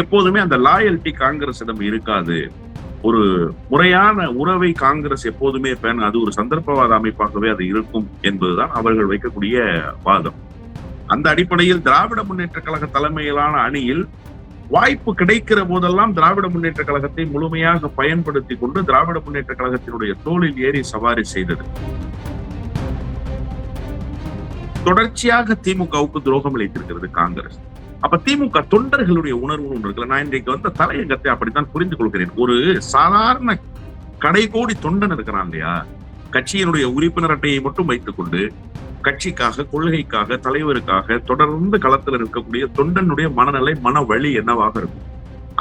எப்போதுமே அந்த லாயல்டி காங்கிரசிடம் இருக்காது. ஒரு முறையான உறவை காங்கிரஸ் எப்போதுமே அது ஒரு சந்தர்ப்பவாத அமைப்பாகவே அது இருக்கும் என்பதுதான் அவர்கள் வைக்கக்கூடிய வாதம். அந்த அடிப்படையில் திராவிட முன்னேற்ற கழக தலைமையிலான அணியில் வாய்ப்பு கிடைக்கிற போதெல்லாம் திராவிட முன்னேற்ற கழகத்தை முழுமையாக பயன்படுத்தி கொண்டு திராவிட முன்னேற்ற கழகத்தினுடைய தோளில் ஏறி சவாரி செய்தது. தொடர்ச்சியாக திமுகவுக்கு துரோகம் இழைத்திருக்கிறது காங்கிரஸ். அப்ப திமுக தொண்டர்களுடைய உணர்வு ஒன்று இருக்குல்ல. நான் இன்றைக்கு வந்த தலையங்கத்தை அப்படித்தான் புரிந்து கொள்கிறேன். ஒரு சாதாரண கடைகோடி தொண்டன் இருக்கிறான் இல்லையா, கட்சியினுடைய உறுப்பினர் அட்டையை மட்டும் வைத்துக் கொண்டு கட்சிக்காக, கொள்கைக்காக, தலைவருக்காக தொடர்ந்து களத்தில் இருக்கக்கூடிய தொண்டனுடைய மனநிலை, மன வலி என்னவாக இருக்கும்?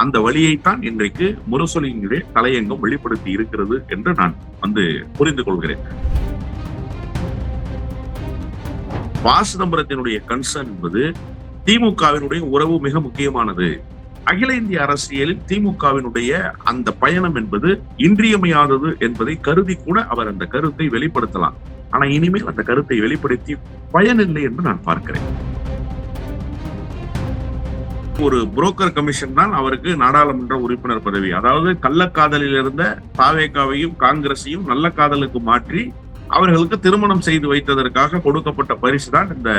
அந்த வழியைத்தான் இன்றைக்கு முரசொலியினுடைய தலையங்கம் வெளிப்படுத்தி இருக்கிறது என்று நான் புரிந்து கொள்கிறேன். ப. சிதம்பரத்தினுடைய கன்சர்ன் என்பது திமுகவினுடைய உறவு மிக முக்கியமானது. அகில இந்திய அரசியலில் திமுகவினுடைய அந்த பயணம் என்பது இன்றியமையாதது என்பதை கருதி கூட அவர் அந்த கருத்தை வெளிப்படுத்தலாம். ஆனா இனிமேல் அந்த கருத்தை வெளிப்படுத்தி பயனில்லை என்று நான் பார்க்கிறேன். ஒரு புரோக்கர் கமிஷன் தான் அவருக்கு நாடாளுமன்ற உறுப்பினர் பதவி. அதாவது கள்ளக்காதலில் இருந்த தாவேகாவையும் காங்கிரஸையும் நல்ல காதலுக்கு மாற்றி அவர்களுக்கு திருமணம் செய்து வைத்ததற்காக கொடுக்கப்பட்ட பரிசு தான் இந்த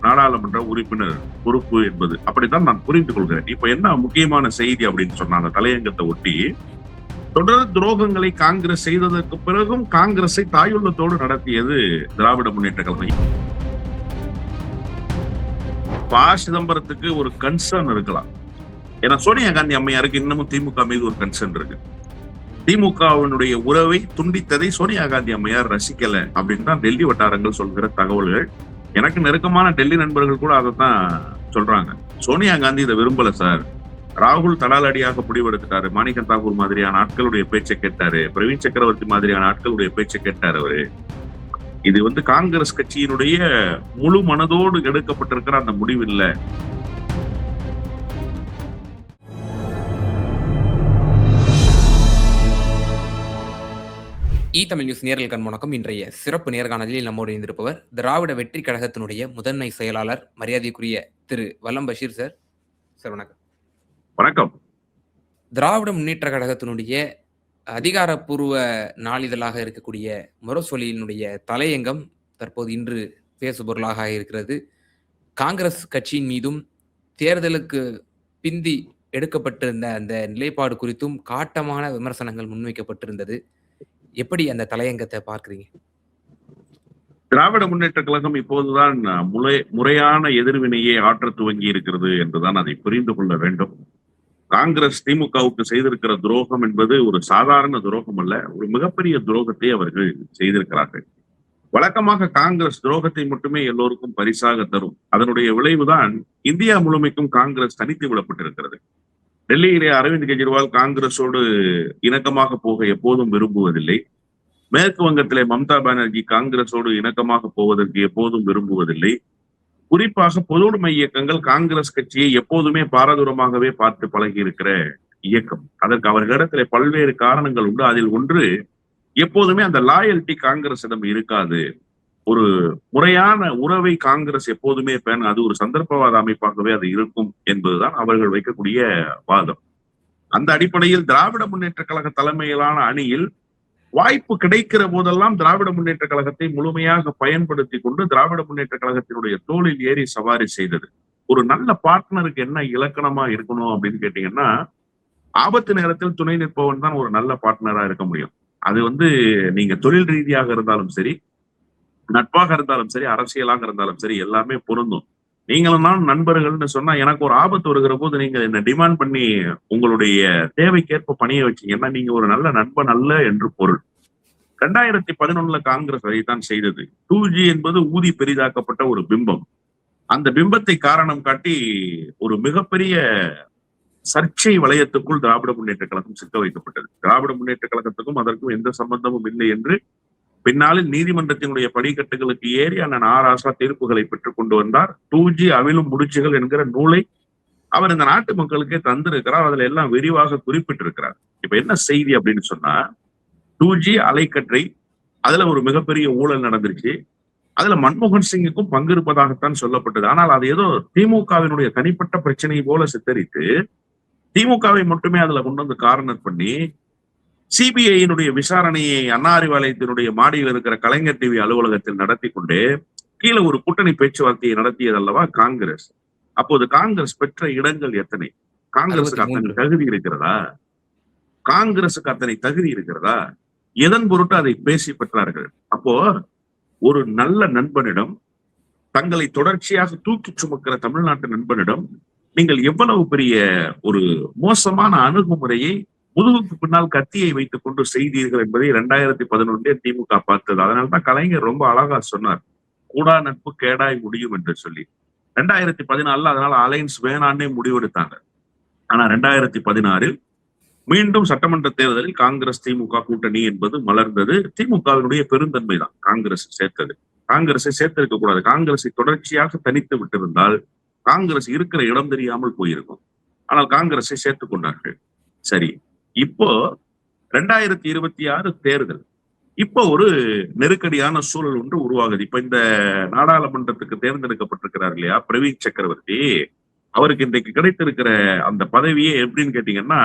நாடாளுமன்ற உறுப்பினர் பொறுப்பு என்பது. அப்படித்தான் நான் புரிந்து கொள்கிறேன். இப்ப என்ன முக்கியமான செய்தி அப்படின்னு சொன்னா, அந்த தலையங்கத்தை ஒட்டி தொடர் துரோகங்களை காங்கிரஸ் செய்ததற்கு பிறகும் காங்கிரஸை தாயுள்ளத்தோடு நடத்தியது திராவிட முன்னேற்ற கழகம். ப. சிதம்பரத்துக்கு ஒரு கன்சர்ன் இருக்கலாம். ஏன்னா சோனியா காந்தி அம்மையாருக்கு இன்னமும் திமுக மீது ஒரு கன்சர்ன் இருக்கு. திமுகவினுடைய உறவை துண்டித்ததை சோனியா காந்தி அம்மையார் ரசிக்கல அப்படின்னு தான் டெல்லி வட்டாரங்கள் சொல்கிற தகவல்கள். எனக்கு நெருக்கமான டெல்லி நண்பர்கள் கூட அதைத்தான் சொல்றாங்க. சோனியா காந்தி இதை விரும்பல சார். ராகுல் தடாலடியாக முடிவெடுத்துட்டாரு. மாணிக்கம் தாக்கூர் மாதிரியான ஆட்களுடைய பேச்சை கேட்டாரு. பிரவீன் சக்கரவர்த்தி மாதிரியான ஆட்களுடைய பேச்சை கேட்டாரு அவரு. இது காங்கிரஸ் கட்சியினுடைய முழு மனதோடு எடுக்கப்பட்டிருக்கிற அந்த முடிவு இல்ல. தமிழ் நியூஸ் நேயர்களுக்கு வணக்கம். இன்றைய சிறப்பு நேர்காணலில் நம்மோடு இருந்திருப்பவர் திராவிட வெற்றி கழகத்தினுடைய முதன்மை செயலாளர் மரியாதைக்குரிய திரு வல்லம் பஷீர் சார். சார் வணக்கம். வணக்கம். திராவிட முன்னேற்ற கழகத்தினுடைய அதிகாரப்பூர்வ நாளிதழாக இருக்கக்கூடிய முரசொலியினுடைய தலையங்கம் தற்போது இன்று பேசுபொருளாக இருக்கிறது. காங்கிரஸ் கட்சியின் மீதும் தேர்தலுக்கு பிந்தி எடுக்கப்பட்டிருந்த அந்த நிலைப்பாடு குறித்தும் காட்டமான விமர்சனங்கள் முன்வைக்கப்பட்டிருந்தது. எப்படி அந்த தலையங்கத்தை பார்க்கிறீங்க? திராவிட முன்னேற்ற கழகம் இப்போதுதான் முறையான எதிர்வினையை ஆற்ற துவங்கி இருக்கிறது என்றுதான் அதை புரிந்து கொள்ள வேண்டும். காங்கிரஸ் திமுகவுக்கு செய்திருக்கிற துரோகம் என்பது ஒரு சாதாரண துரோகம் அல்ல, ஒரு மிகப்பெரிய துரோகத்தை அவர்கள் செய்திருக்கிறார்கள். வழக்கமாக காங்கிரஸ் துரோகத்தை மட்டுமே எல்லோருக்கும் பரிசாக தரும். அதனுடைய விளைவுதான் இந்தியா முழுமைக்கும் காங்கிரஸ் தனித்து விடப்பட்டிருக்கிறது. டெல்லியிலே அரவிந்த் கெஜ்ரிவால் காங்கிரஸோடு இணக்கமாக போக எப்போதும் விரும்புவதில்லை. மேற்கு வங்கத்திலே மம்தா பானர்ஜி காங்கிரஸோடு இணக்கமாக போவதற்கு எப்போதும் விரும்புவதில்லை. குறிப்பாக பொதுவுடைமை இயக்கங்கள் காங்கிரஸ் கட்சியை எப்போதுமே பாரதூரமாகவே பார்த்து பழகி இருக்கிற இயக்கம். அதற்கு அவர்களிடத்திலே பல்வேறு காரணங்கள் உண்டு. அதில் ஒன்று, எப்போதுமே அந்த லாயல்டி காங்கிரசிடம் இருக்காது. ஒரு முறையான உறவை காங்கிரஸ் எப்போதுமே அது ஒரு சந்தர்ப்பவாத அமைப்பாகவே அது இருக்கும் என்பதுதான் அவர்கள் வைக்கக்கூடிய வாதம். அந்த அடிப்படையில் திராவிட முன்னேற்ற கழக தலைமையிலான அணியில் வாய்ப்பு கிடைக்கிற போதெல்லாம் திராவிட முன்னேற்ற கழகத்தை முழுமையாக பயன்படுத்தி கொண்டு திராவிட முன்னேற்ற கழகத்தினுடைய தோளில் ஏறி சவாரி செய்தது. ஒரு நல்ல பார்ட்னருக்கு என்ன இலக்கணமா இருக்கணும் அப்படின்னு கேட்டீங்கன்னா, ஆபத்து நேரத்தில் துணை நிற்பவன் தான் ஒரு நல்ல பார்ட்னரா இருக்க முடியும். அது நீங்க தொழில் ரீதியாக இருந்தாலும் சரி, நட்பாக இருந்தாலும் சரி, அரசியலாக இருந்தாலும் சரி, எல்லாமே பொருந்தும். நீங்களும் நான் நண்பர்கள்னு சொன்னா, எனக்கு ஒரு ஆபத்து வருகிற போது நீங்க என்ன டிமாண்ட் பண்ணி உங்களுடைய தேவைக்கேற்ப பணியை வச்சீங்கன்னா நீங்க ஒரு நல்ல நண்பன் அல்ல என்று பொருள். 2011 காங்கிரஸ் அதைத்தான் செய்தது. 2G என்பது ஊதி பெரிதாக்கப்பட்ட ஒரு பிம்பம். அந்த பிம்பத்தை காரணம் காட்டி ஒரு மிகப்பெரிய சர்ச்சை வளையத்துக்குள் திராவிட முன்னேற்ற கழகம் சிக்க வைக்கப்பட்டது. திராவிட முன்னேற்ற கழகத்துக்கும் அதற்கும் எந்த சம்பந்தமும் இல்லை என்று பின்னாளில் நீதிமன்றத்தினுடைய படிக்கட்டுகளுக்கு ஏறி அண்ணன் ஆர். ராசா தீர்ப்புகளை பெற்றுக் கொண்டு வந்தார். 2G அவிழும் முடிச்சுகள் என்கிற நூலை அவர் இந்த நாட்டு மக்களுக்கே தந்திருக்கிறார். அதுல எல்லாம் விரிவாக குறிப்பிட்டிருக்கிறார். இப்ப என்ன செய்தி அப்படின்னு சொன்னா, 2G அலைக்கற்றை, அதுல ஒரு மிகப்பெரிய ஊழல் நடந்துருச்சு. அதுல மன்மோகன் சிங்குக்கும் பங்கு இருப்பதாகத்தான் சொல்லப்பட்டது. ஆனால் அது ஏதோ திமுகவினுடைய தனிப்பட்ட பிரச்சனை போல சித்தரித்து திமுகவை மட்டுமே அதுல கொண்டு வந்து கார்னர் பண்ணி சிபிஐயினுடைய விசாரணையை அண்ணா அறிவாலயத்தினுடைய மாடியில் இருக்கிற கலைஞர் டிவி அலுவலகத்தில் நடத்தி கொண்டு கீழே ஒரு கூட்டணி பேச்சுவார்த்தையை நடத்தியது அல்லவா காங்கிரஸ். அப்போது காங்கிரஸ் பெற்ற இடங்கள் எத்தனை? காங்கிரசுக்கு அத்தனை 63. தகுதி இருக்கிறதா? காங்கிரசுக்கு அத்தனை தகுதி இருக்கிறதா? எதன் பொருட்டு அதை பேசி பெற்றார்கள்? அப்போ ஒரு நல்ல நண்பனிடம், தங்களை தொடர்ச்சியாக தூக்கி சுமக்கிற தமிழ்நாட்டு நண்பனிடம் நீங்கள் எவ்வளவு பெரிய ஒரு மோசமான அணுகுமுறையை முதுகுக்கு பின்னால் கத்தியை வைத்துக் கொண்டு செய்தீர்கள் என்பதை 2011 திமுக பார்த்தது. அதனால்தான் கலைஞர் ரொம்ப அழகா சொன்னார், கூடா நட்பு கேடாய் முடியும் என்று சொல்லி. 2014 அதனால அலையன்ஸ் வேணான்னே முடிவெடுத்தாங்க. ஆனா 2016 மீண்டும் சட்டமன்ற தேர்தலில் காங்கிரஸ் திமுக கூட்டணி என்பது மலர்ந்தது. திமுகவினுடைய பெருந்தன்மை தான் காங்கிரஸ் சேர்த்தது. காங்கிரஸை சேர்த்திருக்க கூடாது. காங்கிரஸை தொடர்ச்சியாக தனித்து விட்டிருந்தால் காங்கிரஸ் இருக்கிற இடம் தெரியாமல் போயிருக்கும். ஆனால் காங்கிரஸை சேர்த்துக் கொண்டார்கள். சரி, இப்போ 2026 தேர்தல். இப்போ ஒரு நெருக்கடியான சூழல் ஒன்று உருவாகுது. இப்ப இந்த நாடாளுமன்றத்துக்கு தேர்ந்தெடுக்கப்பட்டிருக்கிறார் இல்லையா பிரவீன் சக்கரவர்த்தி, அவருக்கு இன்றைக்கு கிடைத்திருக்கிற அந்த பதவியே எப்படின்னு கேட்டீங்கன்னா,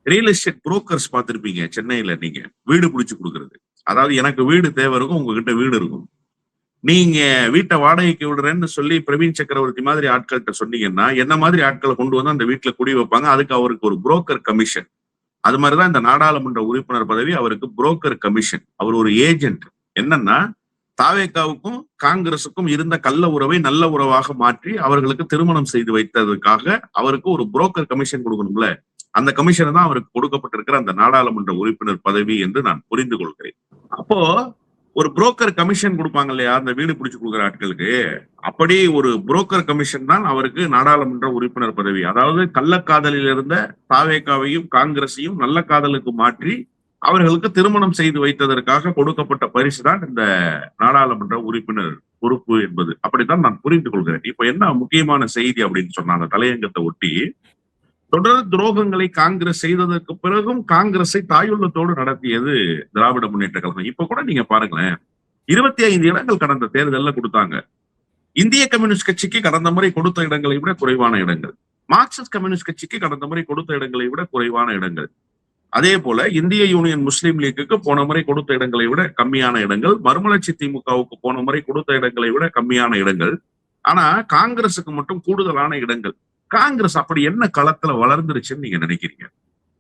ரியல் எஸ்டேட் புரோக்கர்ஸ் பார்த்திருப்பீங்க சென்னையில, நீங்க வீடு பிடிச்சு கொடுக்கறது. அதாவது எனக்கு வீடு தேவை இருக்கும், உங்ககிட்ட வீடு இருக்கும். நீங்க வீட்டை வாடகைக்கு விடுறேன்னு சொல்லி பிரவீன் சக்கரவர்த்தி மாதிரி ஆட்கள்கிட்ட சொன்னீங்கன்னா, என்ன மாதிரி ஆட்களை கொண்டு வந்து அந்த வீட்டுல குடி வைப்பாங்க. அதுக்கு அவருக்கு ஒரு புரோக்கர் கமிஷன். அது மாதிரிதான் இந்த நாடாளுமன்ற உறுப்பினர் பதவி, அவருக்கு புரோக்கர் கமிஷன். அவர் ஒரு ஏஜென்ட். என்னன்னா, தாவேகாவுக்கும் காங்கிரசுக்கும் இருந்த கள்ள உறவை நல்ல உறவாக மாற்றி அவர்களுக்கு திருமணம் செய்து வைத்ததுக்காக அவருக்கு ஒரு புரோக்கர் கமிஷன் கொடுக்கணும்ல. அந்த கமிஷன் தான் அவருக்கு கொடுக்கப்பட்டிருக்கிற அந்த நாடாளுமன்ற உறுப்பினர் பதவி என்று நான் புரிந்து கொள்கிறேன். அப்போ ஒரு புரோக்கர் கமிஷன் கொடுப்பாங்க இல்லையா அந்த வீடு பிடிச்சு கொடுக்குற ஆட்களுக்கு, அப்படி ஒரு புரோக்கர் கமிஷன் தான் அவருக்கு நாடாளுமன்ற உறுப்பினர் பதவி. அதாவது கள்ளக்காதலில் இருந்த தாவேகாவையும் காங்கிரஸையும் நல்ல காதலுக்கு மாற்றி அவர்களுக்கு திருமணம் செய்து வைத்ததற்காக கொடுக்கப்பட்ட பரிசு தான் இந்த நாடாளுமன்ற உறுப்பினர் பொறுப்பு என்பது. அப்படித்தான் நான் புரிந்து கொள்கிறேன். இப்ப என்ன முக்கியமான செய்தி அப்படின்னு சொன்னா, அந்த தலையங்கத்தை ஒட்டி, தொடர் துரோகங்களை காங்கிரஸ் செய்ததற்கு பிறகும் காங்கிரஸை தாயுள்ளத்தோடு நடத்தியது திராவிட முன்னேற்ற கழகம். இப்ப கூட நீங்க பாருங்களேன், 25 இடங்கள் கடந்த தேர்தலில் கொடுத்தாங்க. இந்திய கம்யூனிஸ்ட் கட்சிக்கு கடந்த முறை கொடுத்த இடங்களை விட குறைவான இடங்கள், மார்க்சிஸ்ட் கம்யூனிஸ்ட் கட்சிக்கு கடந்த முறை கொடுத்த இடங்களை விட குறைவான இடங்கள், அதே போல இந்திய யூனியன் முஸ்லீம் லீக்குக்கு போன முறை கொடுத்த இடங்களை விட கம்மியான இடங்கள், மறுமலர்ச்சி திமுகவுக்கு போன முறை கொடுத்த இடங்களை விட கம்மியான இடங்கள். ஆனா காங்கிரசுக்கு மட்டும் கூடுதலான இடங்கள். காங்கிரஸ் அப்படி என்ன களத்துல வளர்ந்துருச்சுன்னு நீங்க நினைக்கிறீங்க?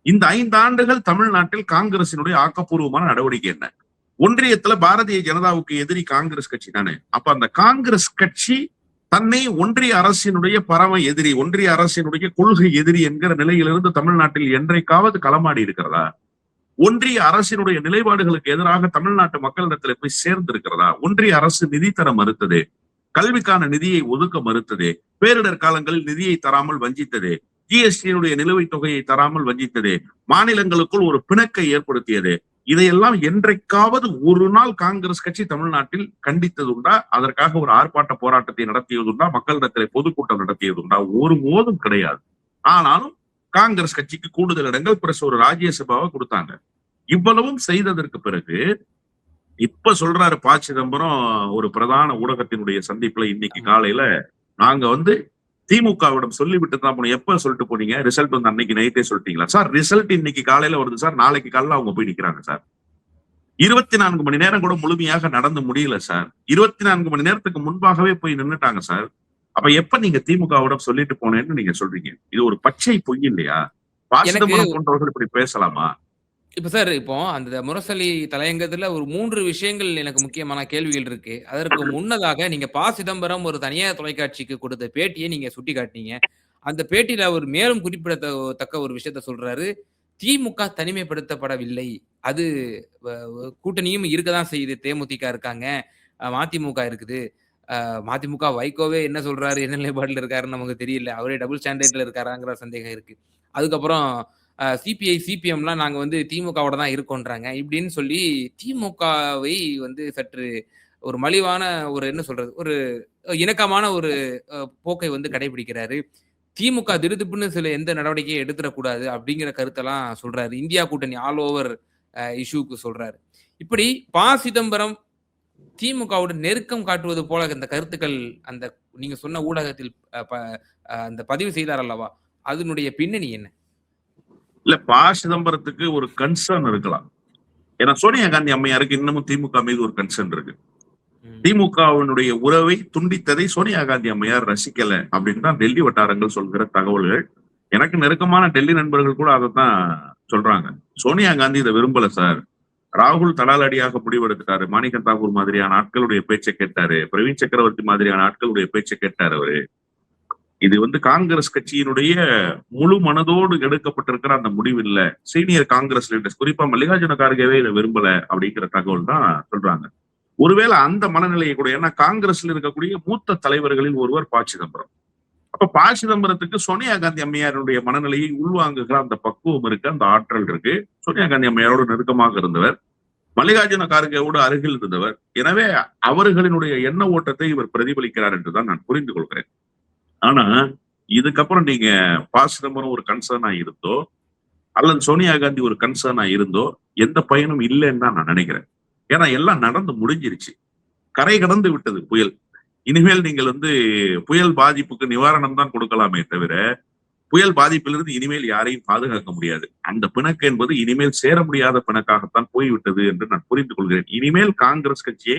இந்த 5 ஆண்டுகள் தமிழ்நாட்டில் காங்கிரசினுடைய ஆக்கப்பூர்வமான நடவடிக்கை என்ன? ஒன்றியத்துல பாரதிய ஜனதாவுக்கு எதிரி காங்கிரஸ் கட்சி தானே. அப்ப அந்த காங்கிரஸ் கட்சி தன்னை ஒன்றிய அரசினுடைய பரம எதிரி, ஒன்றிய அரசினுடைய கொள்கை எதிரி என்கிற நிலையிலிருந்து தமிழ்நாட்டில் என்றைக்காவது களமாடி இருக்கிறதா? ஒன்றிய அரசினுடைய நிலைப்பாடுகளுக்கு எதிராக தமிழ்நாட்டு மக்களிடத்துல போய் சேர்ந்து இருக்கிறதா? ஒன்றிய அரசு நிதி தர மறுத்தது, கல்விக்கான நிதியை ஒதுக்க மறுத்தது, பேரிடர் காலங்களில் நிதியை தராமல் வஞ்சித்தது, ஜிஎஸ்டியினுடைய நிலுவைத் தொகையை தராமல் வஞ்சித்தது, மாநிலங்களுக்குள் ஒரு பிணக்கை ஏற்படுத்தியது. இதையெல்லாம் என்றைக்காவது ஒரு நாள் காங்கிரஸ் கட்சி தமிழ்நாட்டில் கண்டித்ததுண்டா? அதற்காக ஒரு ஆர்ப்பாட்ட போராட்டத்தை நடத்தியதுண்டா? மக்களிடத்திலே பொதுக்கூட்டம் நடத்தியதுண்டா? ஒரு போதும் கிடையாது. ஆனாலும் காங்கிரஸ் கட்சிக்கு கூடுதல் இடங்கள் பிளஸ் ஒரு ராஜ்யசபாவை கொடுத்தாங்க. இவ்வளவும் செய்ததற்கு பிறகு இப்ப சொல்றாரு ப. சிதம்பரம் ஒரு பிரதான ஊடகத்தினுடைய சந்திப்புல இன்னைக்கு காலையில, நாங்க திமுகவிடம் சொல்லிவிட்டு தான் போனோம். எப்ப சொல்லிட்டு போனீங்க? ரிசல்ட் அன்னைக்கு நைட்டே சொல்லிட்டீங்களா? சார் ரிசல்ட் இன்னைக்கு காலையில வருது சார், நாளைக்கு காலையில அவங்க போய் நிக்கிறாங்க சார். 24 மணி நேரம் கூட முழுமையாக நடந்து முடியல சார். 24 மணி நேரத்துக்கு முன்பாகவே போய் நின்னுட்டாங்க சார். அப்ப எப்ப நீங்க திமுகவிடம் சொல்லிட்டு போனேன்னு நீங்க சொல்றீங்க? இது ஒரு பச்சை பொய் இல்லையா? ப. சிதம்பரம் போன்றவர்கள் இப்படி பேசலாமா? இப்ப சார், இப்போ அந்த முரசொலி தலையங்கத்துல ஒரு 3 விஷயங்கள் எனக்கு முக்கியமான கேள்விகள் இருக்கு. அதற்கு முன்னதாக நீங்க ப. சிதம்பரம் ஒரு தனியார் தொலைக்காட்சிக்கு கொடுத்த பேட்டியை நீங்க சுட்டிக்காட்டினீங்க. அந்த பேட்டியில அவர் மேலும் குறிப்பிடத்தக்க ஒரு விஷயத்த சொல்றாரு. திமுக தனிமைப்படுத்தப்படவில்லை. அது கூட்டணியும் இருக்கதான் செய்யுது. தேமுதிக இருக்காங்க, மதிமுக இருக்குது. மதிமுக வைகோவே என்ன சொல்றாரு, என்ன நிலைப்பாடுல இருக்காருன்னு நமக்கு தெரியல. அவரே டபுள் ஸ்டாண்டர்ட்ல இருக்காராங்கிற சந்தேகம் இருக்கு. அதுக்கப்புறம் சிபிஐ, சிபிஎம்லாம் நாங்க திமுகவோட தான் இருக்கோன்றாங்க. இப்படின்னு சொல்லி திமுகவை சற்று ஒரு மலிவான ஒரு என்ன சொல்றது, ஒரு இணக்கமான ஒரு போக்கை கடைபிடிக்கிறாரு. திமுக திடுதிப்புன்னு சில எந்த நடவடிக்கையும் எடுத்துடக்கூடாது அப்படிங்கிற கருத்தெல்லாம் சொல்றாரு. இந்தியா கூட்டணி ஆல் ஓவர் இஷ்யூக்கு சொல்றாரு. இப்படி ப. சிதம்பரம் திமுகவோட நெருக்கம் காட்டுவது போல இந்த கருத்துக்கள் அந்த நீங்க சொன்ன ஊடகத்தில் அந்த பதிவு செய்தார் அல்லவா, அதனுடைய பின்னணி என்ன? இல்ல சிதம்பரத்துக்கு ஒரு கன்சர்ன் இருக்கலாம். ஏன்னா சோனியா காந்தி அம்மையாருக்கு இன்னமும் திமுக மீது ஒரு கன்சர்ன் இருக்கு. திமுகவினுடைய உறவை துண்டித்ததை சோனியா காந்தி அம்மையார் ரசிக்கல அப்படின்னு தான் டெல்லி வட்டாரங்கள் சொல்கிற தகவல்கள். எனக்கு நெருக்கமான டெல்லி நண்பர்கள் கூட அதைத்தான் சொல்றாங்க. சோனியா காந்தி இதை விரும்பல சார். ராகுல் தடாலடியாக முடிவெடுத்துட்டாரு. மாணிக்கம் தாக்கூர் மாதிரியான ஆட்களுடைய பேச்சை கேட்டாரு. பிரவீன் சக்கரவர்த்தி மாதிரியான ஆட்களுடைய பேச்சை கேட்டாரு அவரு. இது காங்கிரஸ் கட்சியினுடைய முழு மனதோடு எடுக்கப்பட்டிருக்கிற அந்த முடிவு இல்ல. சீனியர் காங்கிரஸ் லீடர்ஸ் குறிப்பா மல்லிகார்ஜுன கார்கேவே இதை விரும்பல அப்படிங்கிற தகவல் தான் சொல்றாங்க. ஒருவேளை அந்த மனநிலையை கூட, ஏன்னா காங்கிரஸ்ல இருக்கக்கூடிய மூத்த தலைவர்களில் ஒருவர் சிதம்பரம். அப்ப சிதம்பரத்துக்கு சோனியா காந்தி அம்மையாருடைய மனநிலையை உள்வாங்குகிற அந்த பக்குவம் இருக்கு, அந்த ஆற்றல் இருக்கு. சோனியா காந்தி அம்மையாரோடு நெருக்கமாக இருந்தவர், மல்லிகார்ஜுன கார்கேவோடு அருகில் இருந்தவர். எனவே அவர்களினுடைய எண்ண ஓட்டத்தை இவர் பிரதிபலிக்கிறார் என்றுதான் நான் புரிந்து கொள்கிறேன். ஆனா இதுக்கப்புறம் நீங்க சிதம்பரம் ஒரு கன்சர்னா இருந்தோ அல்லது சோனியா காந்தி ஒரு கன்சர்னா இருந்தோ எந்த பயனும் இல்லைன்னு தான் நான் நினைக்கிறேன். ஏன்னா எல்லாம் நடந்து முடிஞ்சிருச்சு, கரை கடந்து விட்டது புயல். இனிமேல் நீங்கள் புயல் பாதிப்புக்கு நிவாரணம் தான் கொடுக்கலாமே தவிர புயல் பாதிப்பிலிருந்து இனிமேல் யாரையும் பாதுகாக்க முடியாது. அந்த பிணக்கு என்பது இனிமேல் சேர முடியாத பிணக்காகத்தான் போய்விட்டது என்று நான் புரிந்து கொள்கிறேன். இனிமேல் காங்கிரஸ் கட்சியை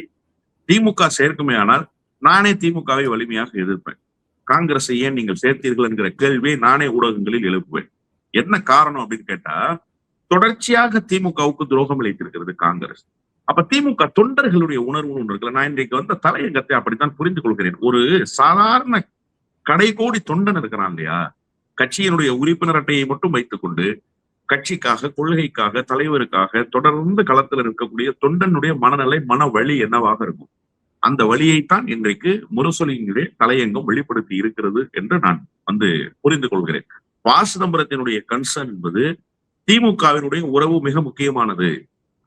திமுக சேர்க்குமே ஆனால் நானே திமுகவை வலிமையாக எதிர்ப்பேன். காங்கிரஸை ஏன் நீங்கள் சேர்த்தீர்கள் என்கிற கேள்வியை நானே ஊடகங்களில் எழுப்புவேன். என்ன காரணம் அப்படின்னு கேட்டா, தொடர்ச்சியாக திமுகவுக்கு துரோகம் இழைத்திருக்கிறது காங்கிரஸ். அப்ப திமுக தொண்டர்களுடைய உணர்வு ஒன்று இருக்குல்ல. நான் இன்றைக்கு வந்த தலையங்கத்தை அப்படித்தான் புரிந்து கொள்கிறேன். ஒரு சாதாரண கடைகோடி தொண்டன் இருக்கிறான் இல்லையா, கட்சியினுடைய உறுப்பினர் அட்டையை மட்டும் வைத்துக் கொண்டு கட்சிக்காக, கொள்கைக்காக, தலைவருக்காக தொடர்ந்து களத்தில் இருக்கக்கூடிய தொண்டனுடைய மனநிலை, மன வலி என்னவாக இருக்கும்? அந்த வழியைத்தான் இன்றைக்கு முரசொலியினுடைய தலையங்கம் வெளிப்படுத்தி இருக்கிறது என்று நான் புரிந்து கொள்கிறேன். சிதம்பரத்தினுடைய கன்சர்ன் என்பது திமுகவினுடைய உறவு மிக முக்கியமானது.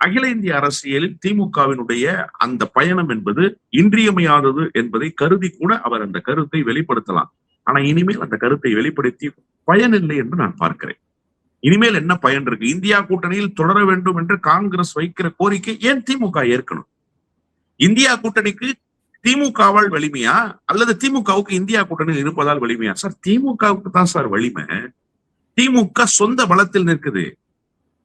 அகில இந்திய அரசியலில் திமுகவினுடைய அந்த பயணம் என்பது இன்றியமையாதது என்பதை கருதி கூட அவர் அந்த கருத்தை வெளிப்படுத்தலாம். ஆனா இனிமேல் அந்த கருத்தை வெளிப்படுத்தி பயனில்லை என்று நான் பார்க்கிறேன். இனிமேல் என்ன பயன் இருக்கு? இந்தியா கூட்டணியில் தொடர வேண்டும் என்று காங்கிரஸ் வைக்கிற கோரிக்கை ஏன் திமுக ஏற்கணும்? இந்தியா கூட்டணிக்கு திமுகவால் வலிமையா அல்லது திமுகவுக்கு இந்தியா கூட்டணியில் இருப்பதால் வலிமையா? சார், திமுகவுக்கு தான் சார் வலிமை. திமுக சொந்த பலத்தில் நிற்குது.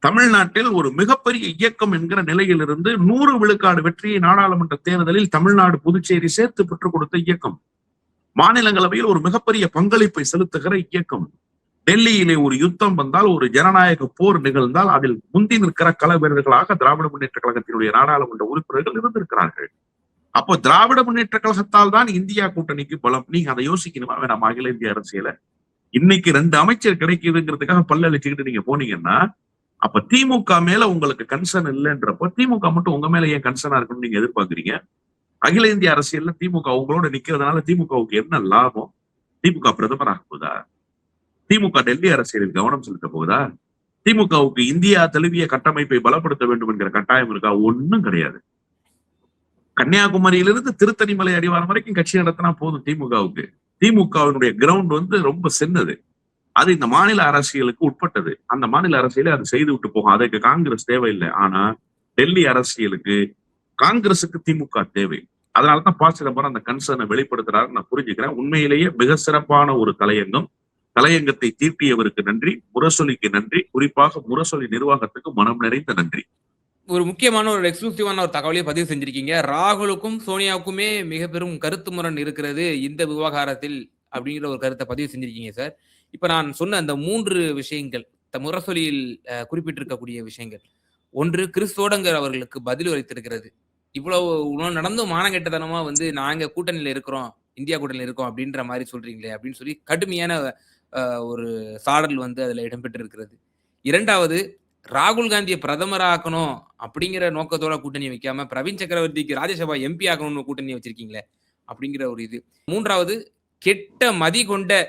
தமிழ்நாட்டில் ஒரு மிகப்பெரிய இயக்கம் என்கிற நிலையிலிருந்து 100 விழுக்காடு வெற்றியை நாடாளுமன்ற தேர்தலில் தமிழ்நாடு, புதுச்சேரி சேர்த்து பெற்றுக் கொடுத்த இயக்கம். மாநிலங்களவையில் ஒரு மிகப்பெரிய பங்களிப்பை செலுத்துகிற இயக்கம். டெல்லியிலே ஒரு யுத்தம் வந்தால், ஒரு ஜனநாயக போர் நிகழ்ந்தால் அதில் முந்தி நிற்கிற கள வீரர்களாக திராவிட முன்னேற்ற கழகத்தினுடைய நாடாளுமன்ற உறுப்பினர்கள் இருந்திருக்கிறார்கள். அப்போ திராவிட முன்னேற்ற கழகத்தால் தான் இந்தியா கூட்டணிக்கு பலம். நீங்க அதை யோசிக்கணுமா வேணாம்? அகில இந்திய அரசியல இன்னைக்கு 2 அமைச்சர் கிடைக்குதுங்கிறதுக்காக பல்லழிச்சுக்கிட்டு நீங்க போனீங்கன்னா, அப்ப திமுக மேல உங்களுக்கு கன்சர்ன் இல்லைன்றப்போ திமுக மட்டும் உங்க மேல ஏன் கன்சர்னா இருக்கணும்னு நீங்க எதிர்பார்க்குறீங்க? அகில இந்திய அரசியல்ல திமுக உங்களோட நிக்கிறதுனால திமுகவுக்கு என்ன லாபம்? திமுக பிரதமராக போகுதா? திமுக டெல்லி அரசியலில் கவனம் செலுத்த போகுதா? திமுகவுக்கு இந்தியா தழுவிய கட்டமைப்பை பலப்படுத்த வேண்டும் என்கிற கட்டாயம் இருக்கா? ஒண்ணும் கிடையாது. கன்னியாகுமரியிலிருந்து திருத்தணிமலை அடிவாரம் வரைக்கும் கட்சி நடத்தினா போதும் திமுகவுக்கு. திமுகவினுடைய கிரவுண்ட் ரொம்ப சின்னது. அது இந்த மாநில அரசியலுக்கு உட்பட்டது. அந்த மாநில அரசியலை அது செய்து விட்டு போகும். அதுக்கு காங்கிரஸ் தேவையில்லை. ஆனா டெல்லி அரசியலுக்கு காங்கிரசுக்கு திமுக தேவை. அதனாலதான் சிதம்பரம் அந்த கன்சர்னை வெளிப்படுத்துறாரு நான் புரிஞ்சுக்கிறேன். உண்மையிலேயே மிக சிறப்பான ஒரு தலையங்கம். தலையங்கத்தை தீட்டியவருக்கு நன்றி, முரசொலிக்கு நன்றி, குறிப்பாக முரசொலி நிர்வாகத்துக்கு மனம் நிறைந்த நன்றி. ஒரு முக்கியமான ஒரு எக்ஸ்க்ளூசிவான ஒரு தகவலையும் பதிவு செஞ்சிருக்கீங்க. ராகுலுக்கும் சோனியாவுக்குமே மிக பெரும் கருத்து முரண் இருக்கிறது இந்த விவகாரத்தில் அப்படிங்கிற ஒரு கருத்தை பதிவு செஞ்சிருக்கீங்க சார். இப்ப நான் சொன்ன அந்த 3 விஷயங்கள் முரசொலியில் குறிப்பிட்டிருக்கக்கூடிய விஷயங்கள். 1, கிறிஸ்தோடங்கர் அவர்களுக்கு பதில் அளித்திருக்கிறது. இவ்வளவு நடந்தும் மானங்கெட்டத்தனமா நாங்க கூட்டணியில இருக்கிறோம், இந்தியா கூட்டணியில இருக்கோம் அப்படின்ற மாதிரி சொல்றீங்களே அப்படின்னு சொல்லி கடுமையான ஒரு சாடல் அதுல இடம்பெற்று இருக்கிறது. 2வது, ராகுல் காந்தியை பிரதமராக்கணும் அப்படிங்கிற நோக்கத்தோட கூட்டணி வைக்காம பிரவீன் சக்கரவர்த்திக்கு ராஜ்யசபா எம்பி ஆகணும்னு கூட்டணி வச்சிருக்கீங்களே அப்படிங்கிற ஒரு இது. 3வது, கெட்ட மதி கொண்ட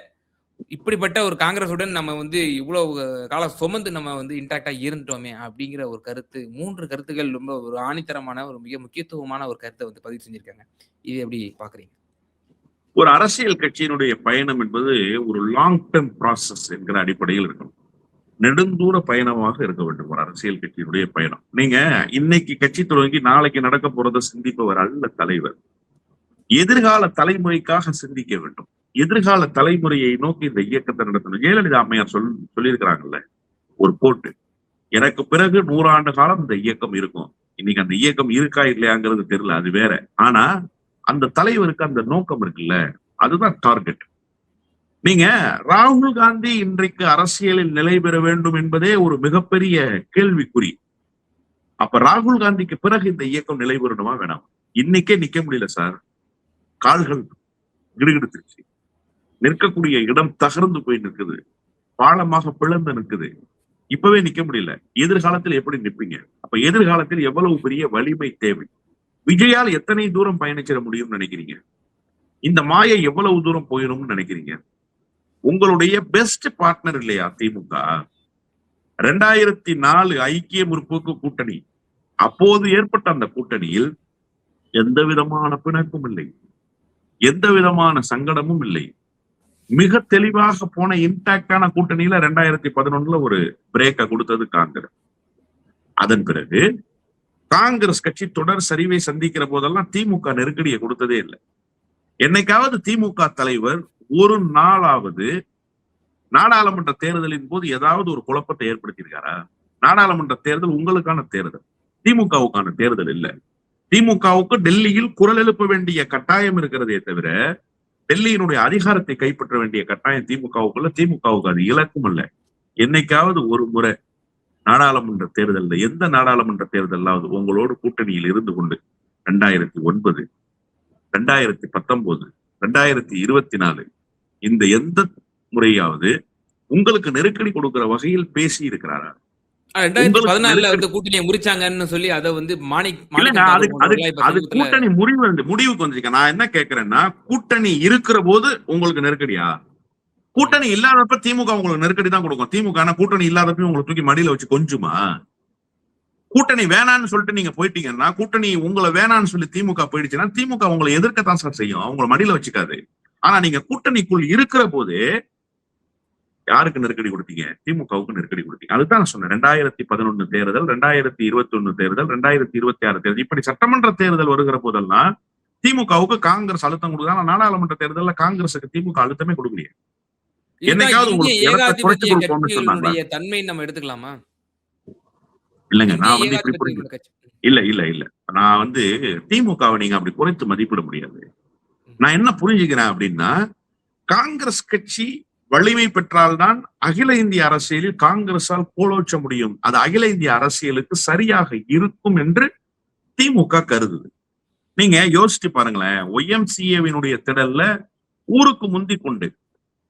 இப்படிப்பட்ட ஒரு காங்கிரசுடன் நம்ம இவ்வளவு காலம் சுமந்து நம்ம இன்டாக்டா இருந்துட்டோமே அப்படிங்கிற ஒரு கருத்து. 3 கருத்துக்கள் ரொம்ப ஒரு ஆணித்தரமான ஒரு மிக முக்கியத்துவமான ஒரு கருத்தை பதிவு செஞ்சிருக்காங்க. இது எப்படி பாக்குறீங்க? ஒரு அரசியல் கட்சியினுடைய பயணம் என்பது ஒரு லாங் டேர்ம் ப்ராசஸ் என்கிற அடிப்படையில் இருக்கணும். நெடுந்தூர பயணமாக இருக்க வேண்டும் ஒரு அரசியல் கட்சியினுடைய பயணம். நீங்க இன்னைக்கு கட்சி தொடங்கி நாளைக்கு நடக்க போறதை சிந்திப்பவர் அல்ல தலைவர். எதிர்கால தலைமுறைக்காக சிந்திக்க வேண்டும். எதிர்கால தலைமுறையை நோக்கி இந்த இயக்கத்தை நடத்தணும். ஜெயலலிதா அம்மையார் சொல்லியிருக்கிறாங்கல்ல, ஒரு கோட்டு. எனக்கு பிறகு 100 ஆண்டு காலம் இந்த இயக்கம் இருக்கும். இன்னைக்கு அந்த இயக்கம் இருக்கா இல்லையாங்கிறது தெரியல, அது வேற. ஆனா அந்த தலைவருக்கு அந்த நோக்கம் இருக்குல்ல, அதுதான் டார்கெட். நீங்க ராகுல் காந்தி இன்றைக்கு அரசியலில் நிலை பெற வேண்டும் என்பதே ஒரு மிகப்பெரிய கேள்விக்குறி. அப்ப ராகுல் காந்திக்கு பிறகு இந்த இயக்கம் நிலை பெறணுமா வேணாம்? இன்னைக்கே நிக்க முடியல சார். கால்கள் கிடுகிடுத்துருச்சு. நிற்கக்கூடிய இடம் தகர்ந்து போய் நிற்குது. பாலமாக பிளந்து நிற்குது. இப்பவே நிக்க முடியல. எதிர்காலத்தில் எப்படி நிற்பீங்க? அப்ப எதிர்காலத்தில் எவ்வளவு பெரிய வலிமை தேவை? விஜயால் எத்தனை தூரம் பயணிச்சிட முடியும்னு நினைக்கிறீங்க? இந்த மாயை எவ்வளவு தூரம் போயிடும்னு நினைக்கிறீங்க? உங்களுடைய பெஸ்ட் பார்ட்னர் இல்லையா திமுக? 2004 ஐக்கிய முற்போக்கு கூட்டணி, அப்போது ஏற்பட்ட அந்த கூட்டணியில் எந்த விதமான பிணக்கும் இல்லை, எந்த விதமான சங்கடமும் இல்லை. மிக தெளிவாக போன இன்டாக்டான கூட்டணியில 2011 ஒரு பிரேக்க கொடுத்தது காங்கிரஸ். அதன் பிறகு காங்கிரஸ் கட்சி தொடர் சரிவை சந்திக்கிற போதெல்லாம் திமுக நெருக்கடியை கொடுத்ததே இல்லை. என்னைக்காவது திமுக தலைவர் ஒரு நாளாவது நாடாளுமன்ற தேர்தலின் போது ஏதாவது ஒரு குழப்பத்தை ஏற்படுத்தியிருக்காரா? நாடாளுமன்ற தேர்தல் உங்களுக்கான தேர்தல், திமுகவுக்கான தேர்தல் இல்ல. திமுகவுக்கு டெல்லியில் குரல் எழுப்ப வேண்டிய கட்டாயம் இருக்கிறதே தவிர டெல்லியினுடைய அதிகாரத்தை கைப்பற்ற வேண்டிய கட்டாயம் திமுகவுக்குள்ள. திமுகவுக்கு அது இலக்கும் அல்ல. என்னைக்காவது ஒரு முறை நாடாளுமன்ற தேர்தல்ல, எந்த நாடாளுமன்ற தேர்தலாவது உங்களோடு கூட்டணியில் இருந்து கொண்டு 2009, 2019, 2024 இந்த எந்த முறையாவது உங்களுக்கு நெருக்கடி கொடுக்கிற வகையில் பேசி இருக்கிறாரா? 2014 வந்து கூட்டணியை முறிச்சாங்கன்னு சொல்லி அதை வந்து அது கூட்டணி முடிவுக்கு வந்துருக்க. நான் என்ன கேட்கிறேன்னா, கூட்டணி இருக்கிற போது உங்களுக்கு நெருக்கடியா? கூட்டணி இல்லாதப்ப திமுக உங்களுக்கு நெருக்கடி தான் கொடுக்கும். திமுக கூட்டணி இல்லாதப்ப உங்களுக்கு தூக்கி மடியில வச்சு கொஞ்சுமா? கூட்டணி வேணான்னு சொல்லிட்டு நீங்க போயிட்டீங்கன்னா, கூட்டணி உங்களை வேணான்னு சொல்லி திமுக போயிடுச்சுன்னா திமுக உங்களை எதிர்க்கத்தான் சார் செய்யும், அவங்களை மடியில வச்சுக்காது. ஆனா நீங்க கூட்டணிக்குள் இருக்கிற போது யாருக்கு நெருக்கடி கொடுத்தீங்க? திமுகவுக்கு நெருக்கடி கொடுத்தீங்க. அதுதான் நான் சொன்னேன். 2011 தேர்தல், 2021 தேர்தல், 2026 தேர்தல், இப்படி சட்டமன்ற தேர்தல் வருகிற போதெல்லாம் திமுகவுக்கு காங்கிரஸ் அழுத்தம் கொடுக்குது. நாடாளுமன்ற தேர்தலில் காங்கிரஸுக்கு திமுக அழுத்தமே கொடுக்கலையே. என்னைக்காவது குறைச்சு கொடுப்போம்னு சொன்னாங்க. தன்மை நம்ம எடுத்துக்கலாமா? இல்லங்க, நான் வந்து இப்படி புரிஞ்சு இல்ல நான் வந்து திமுகவை நீங்க அப்படி குறைத்து மதிப்பிட முடியாது. நான் என்ன புரிஞ்சுக்கிறேன் அப்படின்னா, காங்கிரஸ் கட்சி வலிமை பெற்றால்தான் அகில இந்திய அரசியலில் காங்கிரஸால் கோலோச்ச முடியும், அது அகில இந்திய அரசியலுக்கு சரியாக இருக்கும் என்று திமுக கருதுது. நீங்க யோசிச்சு பாருங்களேன். ஒய்எம்சிஏவினுடைய திடல்ல ஊருக்கு முந்தி கொண்டு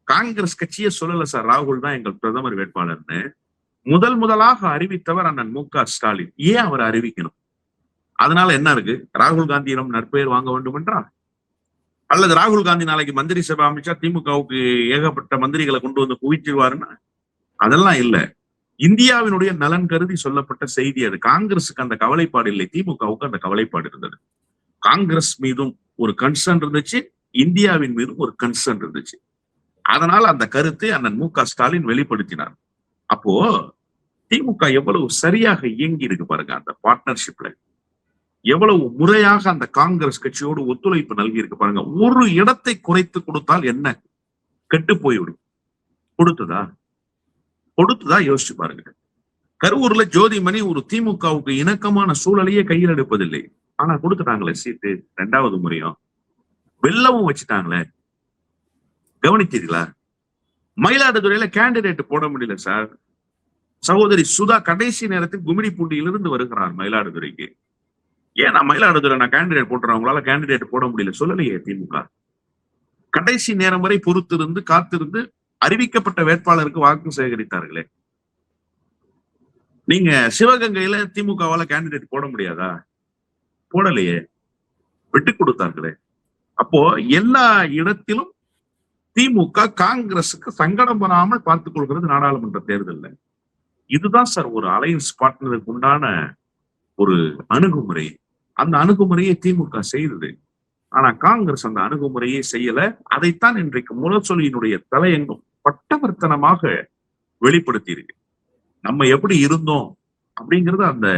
காங்கிரஸ் கட்சியே சொல்லல சார் ராகுல் தான் எங்கள் பிரதமர் வேட்பாளர்னு. முதலாக அறிவித்தவர் அண்ணன் மு.க. ஸ்டாலின். ஏன் அவர் அறிவிக்கணும்? அதனால என்ன இருக்கு? ராகுல் காந்தியிடம் நற்பெயர் வாங்க வேண்டும் என்றா? அல்லது ராகுல் காந்தி நாளைக்கு மந்திரி சபை அமைச்சா திமுகவுக்கு ஏகப்பட்ட மந்திரிகளை கொண்டு வந்து குவிச்சிருவாருன்னா? அதெல்லாம் இல்ல. இந்தியாவினுடைய நலன் கருதி சொல்லப்பட்ட செய்தி அது. காங்கிரஸுக்கு அந்த கவலைப்பாடு இல்லை, திமுகவுக்கு அந்த கவலைப்பாடு இருந்தது. காங்கிரஸ் மீதும் ஒரு கன்சர்ன் இருந்துச்சு, இந்தியாவின் மீதும் ஒரு கன்சர்ன் இருந்துச்சு. அதனால அந்த கருத்தை அண்ணன் மு.க. ஸ்டாலின் வெளிப்படுத்தினார். அப்போ திமுக எவ்வளவு சரியாக இயங்கி இருக்கு பாருங்க. அந்த பார்ட்னர்ஷிப்ல எவ்வளவு முறையாக அந்த காங்கிரஸ் கட்சியோடு ஒத்துழைப்பு நல்கி இருக்கு பாருங்க. ஒரு இடத்தை குறைத்து கொடுத்தால் என்ன கெட்டு போய்விடும். கொடுத்ததா யோசிச்சு பாருங்க. கரூர்ல ஜோதிமணி ஒரு திமுகவுக்கு இணக்கமான சூழலையே கையில் எடுப்பதில்லை. ஆனா கொடுத்துட்டாங்களே சீட்டு 2வது முறையும். வெள்ளவும் வச்சுட்டாங்களே, கவனித்தீர்களா? மயிலாடுதுறையில கேண்டிடேட் போட முடியல சார். சகோதரி சுதா கடைசி நேரத்தில் கும்மிடிப்பூண்டியிலிருந்து வருகிறார் மயிலாடுதுறைக்கு. ஏன் நான் மயிலாடுதுறை கேண்டிடேட் போட்டுறேன், உங்களால கேண்டிடேட் போட முடியல சொல்லலையே திமுக. கடைசி நேரம் வரை பொறுத்திருந்து காத்திருந்து அறிவிக்கப்பட்ட வேட்பாளருக்கு வாக்கு சேகரித்தார்களே. நீங்க சிவகங்கையில திமுகவால கேண்டிடேட் போட முடியாதா? போடலையே, விட்டு கொடுத்தார்களே. அப்போ எல்லா இடத்திலும் திமுக காங்கிரசுக்கு சங்கடம் வராமல் பார்த்துக் கொள்கிறது நாடாளுமன்ற தேர்தல்ல. இதுதான் சார் ஒரு அலையன்ஸ் பார்ட்னருக்கு உண்டான ஒரு அணுகுமுறை. அந்த அணுகுமுறையை திமுக செய்தது. ஆனா காங்கிரஸ் அந்த அணுகுமுறையை செய்யல. அதைத்தான் இன்றைக்கு முரசொலியினுடைய தலையங்கம் பட்டவர்த்தனமாக வெளிப்படுத்தி இருக்கு. நம்ம எப்படி இருந்தோம் அப்படிங்கிறது அந்த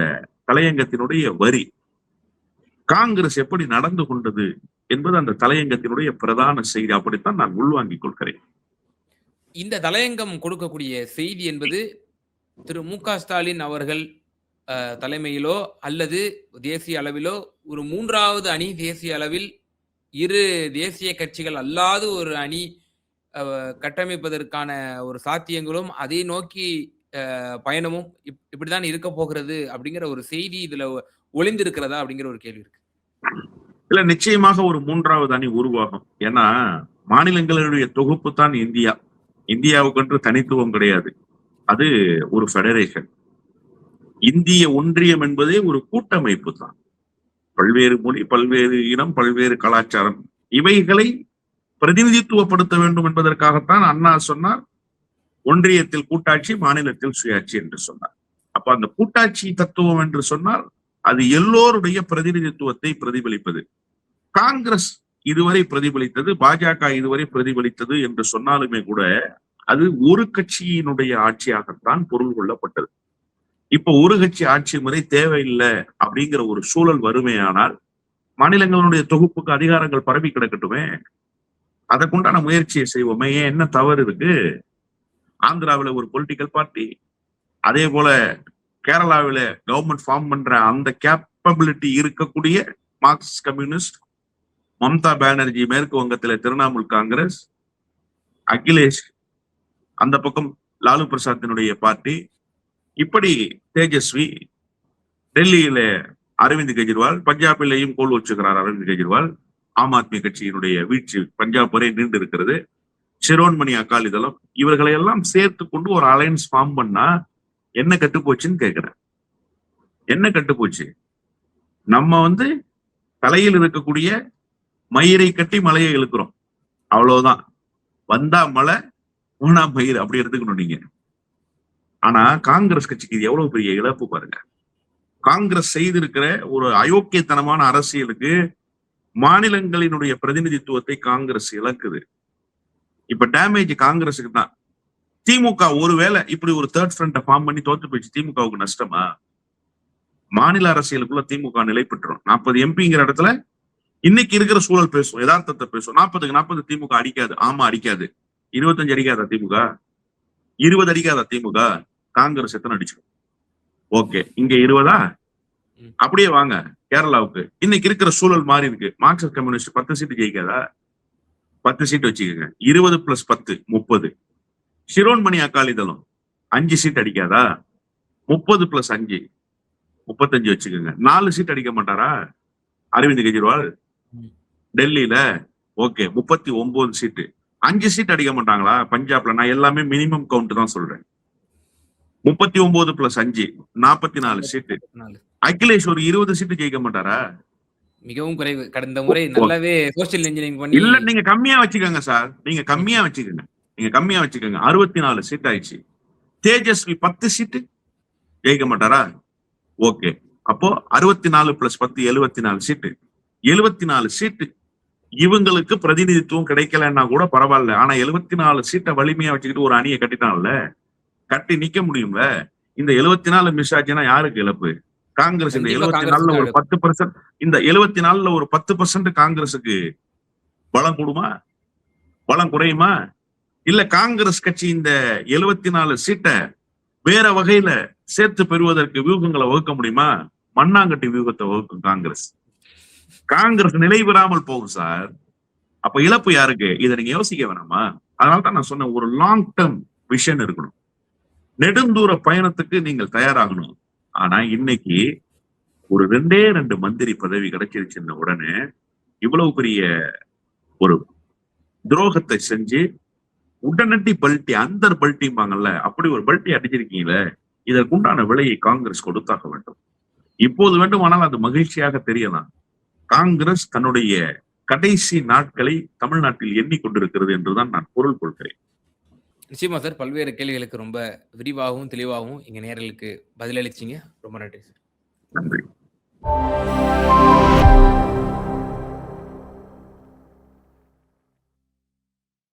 தலையங்கத்தினுடைய வரி. காங்கிரஸ் எப்படி நடந்து கொண்டது என்பது அந்த தலையங்கத்தினுடைய பிரதான செய்தி. அப்படித்தான் நான் உள்வாங்கிக் கொள்கிறேன். இந்த தலையங்கம் கொடுக்கக்கூடிய செய்தி என்பது திரு மு.க. ஸ்டாலின் அவர்கள் தலைமையிலோ அல்லது தேசிய அளவிலோ ஒரு 3வது அணி தேசிய அளவில் 2 தேசிய கட்சிகள் அல்லாத ஒரு அணி கட்டமைப்பதற்கான ஒரு சாத்தியங்களும், அதை நோக்கி பயணமும் இப்படித்தான் இருக்க போகிறது அப்படிங்கிற ஒரு செய்தி இதுல ஒளிந்திருக்கிறதா அப்படிங்கிற ஒரு கேள்வி இருக்கு. இல்ல, நிச்சயமாக ஒரு 3வது அணி உருவாகும். ஏன்னா மாநிலங்களுடைய தொகுப்பு தான் இந்தியா. இந்தியாவுக்கென்று தனித்துவம் கிடையாது. அது ஒரு ஃபெடரேஷன். இந்திய ஒன்றியம் என்பதே ஒரு கூட்டமைப்பு தான். பல்வேறு மொழி, பல்வேறு இனம், பல்வேறு கலாச்சாரம், இவைகளை பிரதிநிதித்துவப்படுத்த வேண்டும் என்பதற்காகத்தான் அண்ணா சொன்னார், ஒன்றியத்தில் கூட்டாட்சி, மாநிலத்தில் சுயாட்சி என்று சொன்னார். அப்ப அந்த கூட்டாட்சி தத்துவம் என்று சொன்னால் அது எல்லோருடைய பிரதிநிதித்துவத்தை பிரதிபலிப்பது. காங்கிரஸ் இதுவரை பிரதிபலித்தது, பாஜக இதுவரை பிரதிபலித்தது என்று சொன்னாலுமே கூட அது ஒரு கட்சியினுடைய ஆட்சியாகத்தான் பொருள் கொள்ளப்பட்டது. இப்ப ஒரு கட்சி ஆட்சி முறை தேவையில்லை அப்படிங்கிற ஒரு சூழல் வருமேயானால் மாநிலங்களுடைய தொகுப்புக்கு அதிகாரங்கள் பரவி கிடக்கட்டுமே, அதற்குண்டான முயற்சியை செய்வோமே. ஏன், என்ன தவறு இருக்கு? ஆந்திராவில ஒரு பொலிட்டிக்கல் பார்ட்டி, அதே போல கேரளாவில கவர்மெண்ட் ஃபார்ம் பண்ற அந்த கேப்பபிலிட்டி இருக்கக்கூடிய மார்க்சிஸ்ட் கம்யூனிஸ்ட், மம்தா பானர்ஜி மேற்கு வங்கத்தில திரிணாமுல் காங்கிரஸ், அகிலேஷ் அந்த பக்கம் லாலு பிரசாத்தினுடைய பார்ட்டி, இப்படி தேஜஸ்வி, டெல்லியில அரவிந்த் கெஜ்ரிவால், பஞ்சாபிலையும் கோல் வச்சுக்கிறார் அரவிந்த் கெஜ்ரிவால். ஆம் ஆத்மி கட்சியினுடைய வீழ்ச்சி பஞ்சாப் வரை நீண்டு இருக்கிறது. சிரோன்மணி அகாலிதளம், இவர்களை எல்லாம் சேர்த்து கொண்டு ஒரு அலையன்ஸ் ஃபார்ம் பண்ணா என்ன கட்டுப்போச்சுன்னு கேட்கிறேன். என்ன கட்டுப்போச்சு? நம்ம தலையில் இருக்கக்கூடிய மயிரை கட்டி மலையை இழுக்கிறோம், அவ்வளவுதான். வந்தா மலை, போனா மயிர், அப்படி எடுத்துக்கணும் நீங்க. ஆனா காங்கிரஸ் கட்சிக்கு இது எவ்வளவு பெரிய இழப்பு பாருங்க. காங்கிரஸ் செய்திருக்கிற ஒரு அயோக்கியத்தனமான அரசியலுக்கு மாநிலங்களினுடைய பிரதிநிதித்துவத்தை காங்கிரஸ் இழக்குது. இப்ப டேமேஜ் காங்கிரஸுக்கு தான். திமுக ஒருவேளை இப்படி ஒரு தேர்ட் ஃப்ரண்ட ஃபார்ம் பண்ணி தோத்து போயிடுச்சு, திமுகவுக்கு நஷ்டமா? மாநில அரசியலுக்குள்ள திமுக நிலை பெற்றோம். 40 எம்பிங்கிற இடத்துல இன்னைக்கு இருக்கிற சூழல் பேசும், யதார்த்தத்தை பேசும். 40க்கு 40 திமுக அடிக்காது. ஆமா அடிக்காது. 25 அடிக்காதா திமுக? 20 அடிக்காதா திமுக? காங்கிரஸ் எத்தனை அடிச்சிடும்? ஓகே, இங்க 20ஆ? அப்படியே வாங்க கேரளாவுக்கு. இன்னைக்கு இருக்கிற சூழல் மாறி இருக்கு. மார்க்சிஸ்ட் கம்யூனிஸ்ட் 10 சீட்டு ஜெயிக்காதா? 10 சீட் வச்சுக்கோங்க. 20 + 10 30. சிரோன்மணி அகாலிதளம் 5 சீட் அடிக்காதா? 30 + 5 35 வச்சுக்கோங்க. 4 சீட் அடிக்க மாட்டாரா அரவிந்த் கெஜ்ரிவால் டெல்லியில? ஓகே, 39 சீட்டு. 5 சீட் அடிக்க மாட்டாங்களா பஞ்சாப்ல? நான் எல்லாமே மினிமம் கவுண்ட் தான் சொல்றேன். 39 + 5 44 சீட்டு. அகிலேஷ் ஒரு 20 சீட்டு ஜெயிக்க மாட்டாரா? மிகவும் குறைவு. கடந்த முறை நல்லாவே சோசியல் இன்ஜினியரிங் பண்ணி. இல்ல, நீங்க கம்மியா வச்சுக்கோங்க சார். நீங்க கம்மியா வச்சுக்கோங்க. 64 சீட் ஆயிடுச்சு. தேஜஸ்வி 10 சீட்டு ஜெயிக்க மாட்டாரா? ஓகே, அப்போ 64 + 10 74 சீட்டு. 74 சீட்டு இவங்களுக்கு பிரதிநிதித்துவம் கிடைக்கலன்னா கூட பரவாயில்ல. ஆனா 74 சீட்டை வலிமையா வச்சுக்கிட்டு ஒரு அணியை கட்டிட்டான்ல, கட்டி நிக்க முடியும்ல. இந்த 74 மிஸ் ஆச்சுன்னா யாருக்கு இழப்பு? காங்கிரஸ். இந்த 74ல ஒரு 10%, இந்த 74ல ஒரு 10% காங்கிரஸுக்கு பலம் கூடுமா? பலம் குறையுமா? இல்ல காங்கிரஸ் கட்சி இந்த 74 சீட்டை வேற வகையில சேர்த்து பெறுவதற்கு வியூகங்களை வகுக்க முடியுமா? மண்ணாங்கட்டி வியூகத்தை வகுக்கும் காங்கிரஸ். காங்கிரஸ் நிலை பெறாமல் போகும் சார். அப்ப இழப்பு யாருக்கு? இதை நீங்க யோசிக்க வேணாமா? அதனால்தான் நான் சொன்ன ஒரு லாங் டேர்ம் விஷன் இருக்கணும். நெடுந்தூர பயணத்துக்கு நீங்கள் தயாராகணும். ஆனா இன்னைக்கு ஒரு 2 மந்திரி பதவி கிடைச்சிருச்சுன்ன உடனே இவ்வளவு பெரிய ஒரு துரோகத்தை செஞ்சு உடனடி பல்ட்டி, அந்த பல்ட்டிம்பாங்கல்ல, அப்படி ஒரு பல்ட்டி அடிச்சிருக்கீங்களே, இதற்குண்டான விலையை காங்கிரஸ் கொடுத்தாக வேண்டும். இப்போது வேண்டுமானால் அது மகிழ்ச்சியாக தெரியலாம். காங்கிரஸ் தன்னுடைய கடைசி நாட்களை தமிழ்நாட்டில் எண்ணிக்கொண்டிருக்கிறது என்றுதான் நான் பொருள் கொள்கிறேன். நிச்சயமா சார். பல்வேறு கேள்விகளுக்கு ரொம்ப விரிவாகவும் தெளிவாகவும் எங்க நேயர்களுக்கு பதிலளிச்சீங்க. ரொம்ப நன்றி சார். நன்றி.